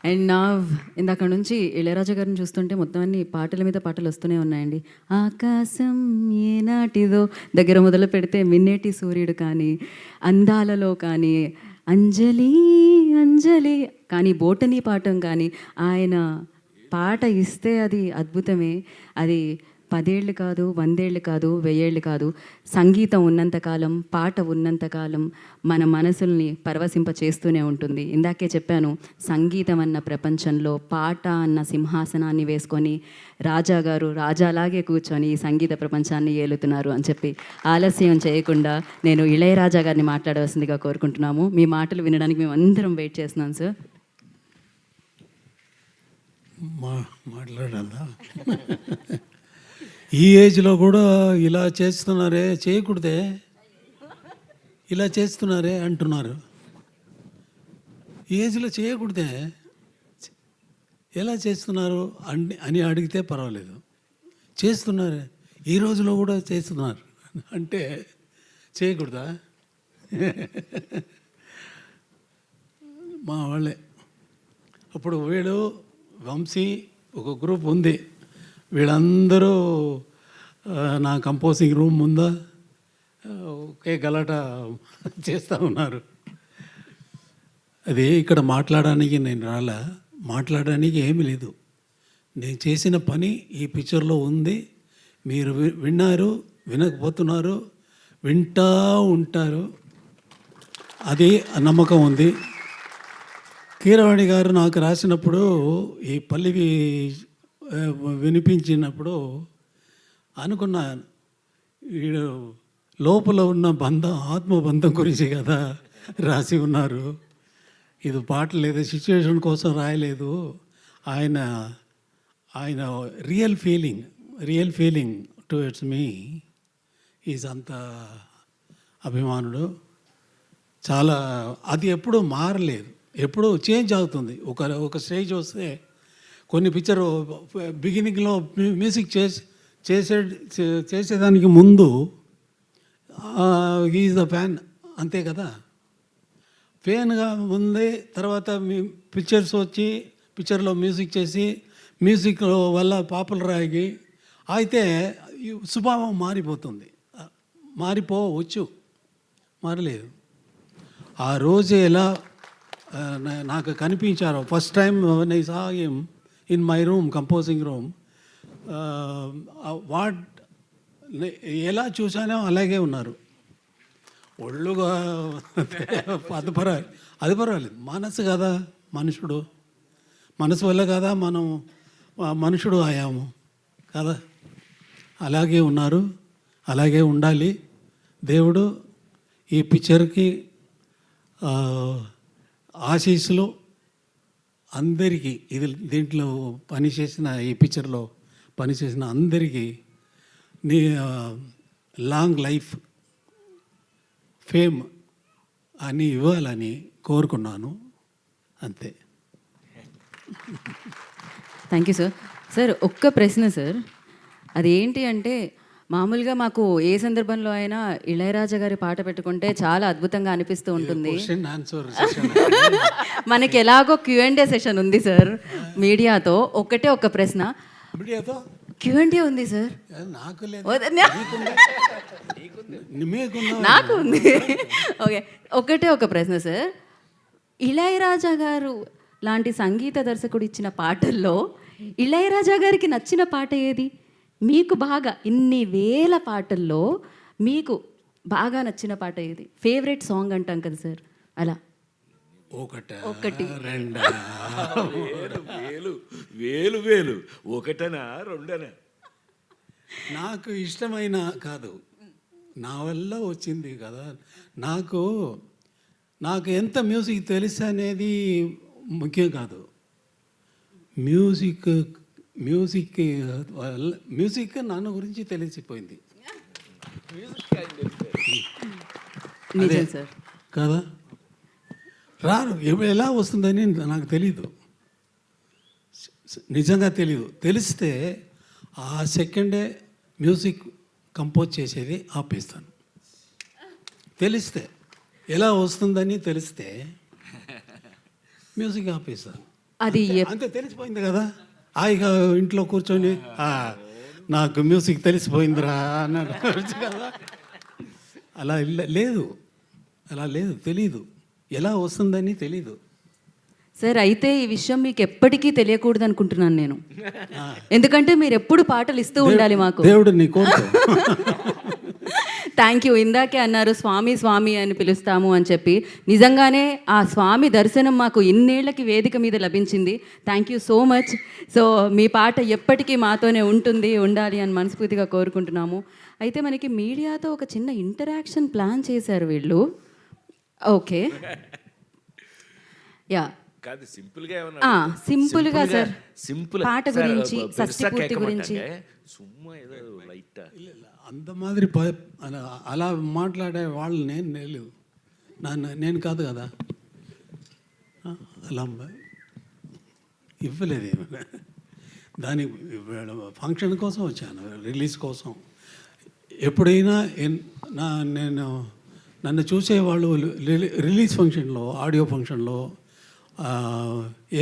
And నా ఇందాక నుంచి ఇళయరాజా గారిని చూస్తుంటే మొత్తం అన్ని పాటల మీద పాటలు వస్తూనే ఉన్నాయండి. ఆకాశం ఏనాటిదో దగ్గర మొదలు పెడితే మిన్నేటి సూర్యుడు కానీ, అందాలలో కానీ, అంజలి అంజలి కానీ, బోటనీ పాఠం కానీ, ఆయన పాట ఇస్తే అది అద్భుతమే. అది 10 ఏళ్ళు కాదు, 100 ఏళ్ళు కాదు, 1000 ఏళ్ళు కాదు. సంగీతం ఉన్నంతకాలం, పాట ఉన్నంతకాలం మన మనసుల్ని పరవశింప చేస్తూనే ఉంటుంది. ఇందాకే చెప్పాను, సంగీతం అన్న ప్రపంచంలో పాట అన్న సింహాసనాన్ని వేసుకొని రాజా గారు రాజాలాగే కూర్చొని ఈ సంగీత ప్రపంచాన్ని ఏలుతున్నారు అని చెప్పి ఆలస్యం చేయకుండా నేను ఇళయరాజా గారిని మాట్లాడవలసిందిగా కోరుకుంటున్నాము. మీ మాటలు వినడానికి మేము అందరం వెయిట్ చేస్తున్నాం సార్. మాట్లాడాలా? ఈ ఏజ్లో కూడా ఇలా చేస్తున్నారే, చేయకూడదే, ఇలా చేస్తున్నారే అంటున్నారు. ఈ ఏజ్లో చేయకూడదే, ఎలా చేస్తున్నారు అని అడిగితే పర్వాలేదు. చేస్తున్నారే, ఈ రోజులో కూడా చేస్తున్నారు అంటే చేయకూడదా? మా వాళ్ళే అప్పుడు వీడు వంశీ ఒక గ్రూప్ ఉంది, వీళ్ళందరూ నా కంపోజింగ్ రూమ్ ముందా ఒకే గలాట చేస్తూ ఉన్నారు. అది ఇక్కడ మాట్లాడడానికి నేను రాలా, మాట్లాడడానికి ఏమీ లేదు. నేను చేసిన పని ఈ పిక్చర్లో ఉంది. మీరు విన్నారు, వినకపోతున్నారు, వింటూ ఉంటారు, అది నమ్మకం ఉంది. కీరవాణి గారు నాకు రాసినప్పుడు ఈ పల్లవి వినిపించినప్పుడు అనుకున్నాను, వీడు లోపల ఉన్న బంధం, ఆత్మబంధం గురించి కదా రాసి ఉన్నారు. ఇది పాట లేదు, సిచ్యువేషన్ కోసం రాయలేదు. ఆయన ఆయన real feeling towards me is అంత అభిమానుడు. చాలా అది ఎప్పుడూ మారలేదు, ఎప్పుడూ చేంజ్ అవుతుంది. ఒక స్టేజ్ వస్తే కొన్ని పిక్చర్ బిగినింగ్లో మ్యూజిక్ చేసేదానికి ముందు ఈజ్ ద ఫ్యాన్, అంతే కదా. ఫ్యాన్గా ముందే తర్వాత పిక్చర్స్ వచ్చి పిక్చర్లో మ్యూజిక్ చేసి మ్యూజిక్ వల్ల పాపులర్ అయ్యి అయితే స్వభావం మారిపోతుంది. మారిపోవచ్చు, మారలేదు. ఆ రోజు ఎలా నాకు కనిపించారో first time I saw him in my room, composing room, ఎలా చూసానో అలాగే ఉన్నారు. ఒళ్ళుగా అది పర్వాలేదు. మనసు కదా, మనసు వల్ల కదా మనం మనుషుడు అయ్యాము కదా. అలాగే ఉన్నారు, అలాగే ఉండాలి. దేవుడు ఈ పిక్చర్కి ఆశీస్సులు అందరికీ, దీంట్లో పనిచేసిన, ఈ పిక్చర్లో పనిచేసిన అందరికీ నీ లాంగ్ లైఫ్, ఫేమ్ అని ఇవ్వాలని కోరుకున్నాను, అంతే. Thank you sir. సార్ ఒక్క ప్రశ్న సార్, అదేంటి అంటే మామూలుగా మాకు ఏ సందర్భంలో అయినా ఇళయరాజా గారి పాట పెట్టుకుంటే చాలా అద్భుతంగా అనిపిస్తూ ఉంటుంది. మనకి ఎలాగో Q&A సెషన్ ఉంది సార్ మీడియాతో. ఒకటే ఒక ప్రశ్న, Q&A ఉంది సార్. నాకు ఉంది. ఓకే, ఒకటే ఒక ప్రశ్న సార్, ఇళయరాజా గారు లాంటి సంగీత దర్శకుడు ఇచ్చిన పాటల్లో ఇళయరాజా గారికి నచ్చిన పాట ఏది? మీకు బాగా ఇన్ని వేల పాటల్లో మీకు బాగా నచ్చిన పాట ఏది? ఫేవరెట్ సాంగ్ అంటాం కదా సార్, అలా ఒకటి రెండా? వేలు వేలు ఒకటనా రెండనా? నాకు ఇష్టమైన కాదు, నా వల్ల వచ్చింది కదా. నాకు ఎంత మ్యూజిక్ తెలుసు అనేది ముఖ్యం కాదు. మ్యూజిక్ నన్ను గురించి తెలిసిపోయింది కదా. ఎలా వస్తుందని నాకు తెలీదు, నిజంగా తెలీదు. తెలిస్తే ఆ సెకండే మ్యూజిక్ కంపోజ్ చేసేది ఆపేస్తాను. తెలిస్తే ఎలా వస్తుందని తెలిస్తే మ్యూజిక్ ఆపేస్తాను. అది అంతే తెలిసిపోయింది కదా. హాయిగా ఇంట్లో కూర్చొని నాకు మ్యూజిక్ తెలిసిపోయిందిరా అన్నాడు కదా. అలా లేదు, అలా లేదు, తెలీదు, ఎలా వస్తుందని తెలీదు. సార్ అయితే ఈ విషయం మీకు ఎప్పటికీ తెలియకూడదు అనుకుంటున్నాను నేను, ఎందుకంటే మీరు ఎప్పుడు పాటలు ఇస్తూ ఉండాలి మాకు. దేవుడు నీ కోరుకో. Thank you. ఇందాకే అన్నారు స్వామి స్వామి అని పిలుస్తాము అని చెప్పి, నిజంగానే ఆ స్వామి దర్శనం మాకు ఇన్నేళ్లకి వేదిక మీద లభించింది. Thank you so much. So మీ పాట ఎప్పటికీ మాతోనే ఉండాలి అని మనస్ఫూర్తిగా కోరుకుంటున్నాము. అయితే మనకి మీడియాతో ఒక చిన్న ఇంటరాక్షన్ ప్లాన్ చేశారు వీళ్ళు. ఓకే, యా, కాదు సింపుల్గా ఏమన్నా సింపుల్గా సార్, సింపుల్ పాట గురించి, షష్ఠి పూర్తి గురించి. సుమ్మా ఏదో లైట్ అంత మాదిరి అలా మాట్లాడే వాళ్ళు నేను కాదు కదా. అలా ఇవ్వలేదు ఏమైనా. దానికి ఫంక్షన్ కోసం వచ్చాను, రిలీజ్ కోసం. ఎప్పుడైనా నన్ను చూసేవాళ్ళు రిలీజ్ ఫంక్షన్లో, ఆడియో ఫంక్షన్లో,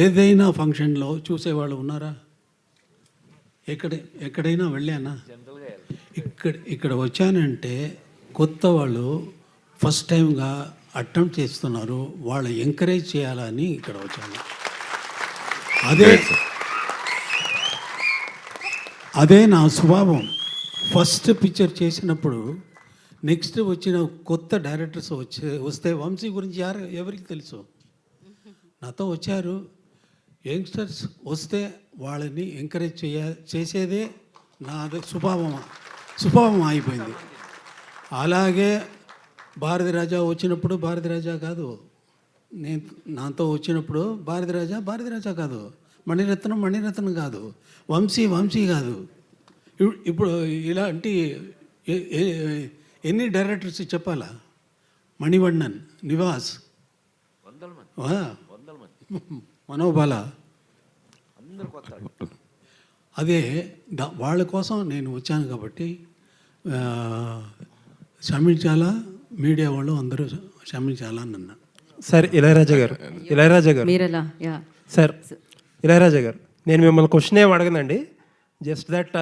ఏదైనా ఫంక్షన్లో చూసేవాళ్ళు ఉన్నారా? ఎక్కడైనా వెళ్ళానా? ఇక్కడ వచ్చానంటే కొత్త వాళ్ళు ఫస్ట్ టైంగా అటెంప్ట్ చేస్తున్నారు, వాళ్ళు ఎంకరేజ్ చేయాలని ఇక్కడ వచ్చాను. అదే నా స్వభావం. ఫస్ట్ పిక్చర్ చేసినప్పుడు నెక్స్ట్ వచ్చిన కొత్త డైరెక్టర్స్ వస్తే వంశీ గురించి ఎవరికి తెలుసు? నాతో వచ్చారు యంగ్స్టర్స్, వస్తే వాళ్ళని ఎంకరేజ్ చేసేదే నాది స్వభావం అయిపోయింది. అలాగే భారతిరాజా వచ్చినప్పుడు భారతిరాజా కాదు, నాతో వచ్చినప్పుడు భారతిరాజా కాదు, మణిరత్నం కాదు, వంశీ కాదు. ఇప్పుడు ఇలాంటి ఎన్ని డైరెక్టర్స్ చెప్పాలా? మణివண்ணన్, నివాస్, మనోబాల, అదే వాళ్ళ కోసం నేను వచ్చాను కాబట్టి క్షమించాలా, మీడియా వాళ్ళు అందరూ క్షమించాలా అని అన్నా. సార్ ఇళయరాజా గారు మీరెలా? యా సార్, ఇళయరాజా గారు, నేను మిమ్మల్ని క్వశ్చన్ ఏం అడగనండి. జస్ట్ దట్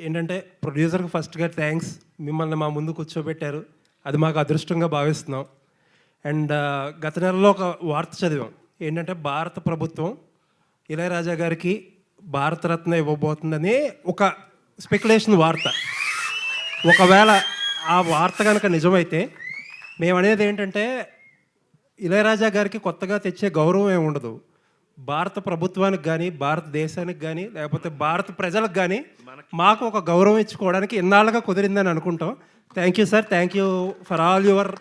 ఏంటంటే ప్రొడ్యూసర్కి ఫస్ట్గా థ్యాంక్స్, మిమ్మల్ని మా ముందు కూర్చోబెట్టారు, అది మాకు అదృష్టంగా భావిస్తున్నాం. అండ్ గత నెలలో ఒక వార్త చదివాం, ఏంటంటే భారత ప్రభుత్వం ఇళయరాజా గారికి భారతరత్న ఇవ్వబోతుందని ఒక స్పెక్యులేషన్ వార్త. ఒకవేళ ఆ వార్త కనుక నిజమైతే మేము అనేది ఏంటంటే ఇళయరాజా గారికి కొత్తగా తెచ్చే గౌరవం ఏమి ఉండదు. భారత ప్రభుత్వానికి కానీ, భారతదేశానికి కానీ, లేకపోతే భారత ప్రజలకు కానీ మాకు ఒక గౌరవం ఇచ్చుకోవడానికి ఇన్నాళ్ళుగా కుదిరిందని అనుకుంటాం. Thank you sir, thank you for all your.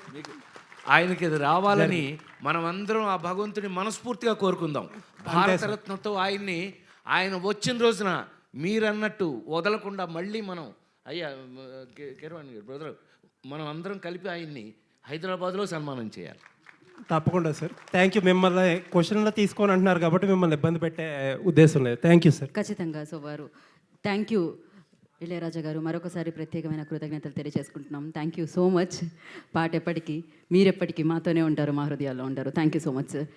ఆయనకి ఇది రావాలని మనం అందరం ఆ భగవంతుని మనస్ఫూర్తిగా కోరుకుందాం. భారతరత్నతో ఆయన వచ్చిన రోజున మీరన్నట్టు వదలకుండా మళ్ళీ మనం కిరవాణి గారు బ్రదర్, మనం అందరం కలిపి ఆయన్ని హైదరాబాద్లో సన్మానం చేయాలి. తప్పకుండా సార్, థ్యాంక్ యూ. మిమ్మల్ని క్వశ్చన్లో తీసుకొని అంటున్నారు కాబట్టి మిమ్మల్ని ఇబ్బంది పెట్టే ఉద్దేశం లేదు. Thank you sir. ఖచ్చితంగా. సో వారు థ్యాంక్ యూ ఇళయరాజా గారు, మరొకసారి ప్రత్యేకమైన కృతజ్ఞతలు తెలియజేసుకుంటున్నాం. Thank you so much. పాట ఎప్పటికీ, మీరెప్పటికీ మాతోనే ఉంటారు, మా హృదయాల్లో ఉంటారు. Thank you so much sir.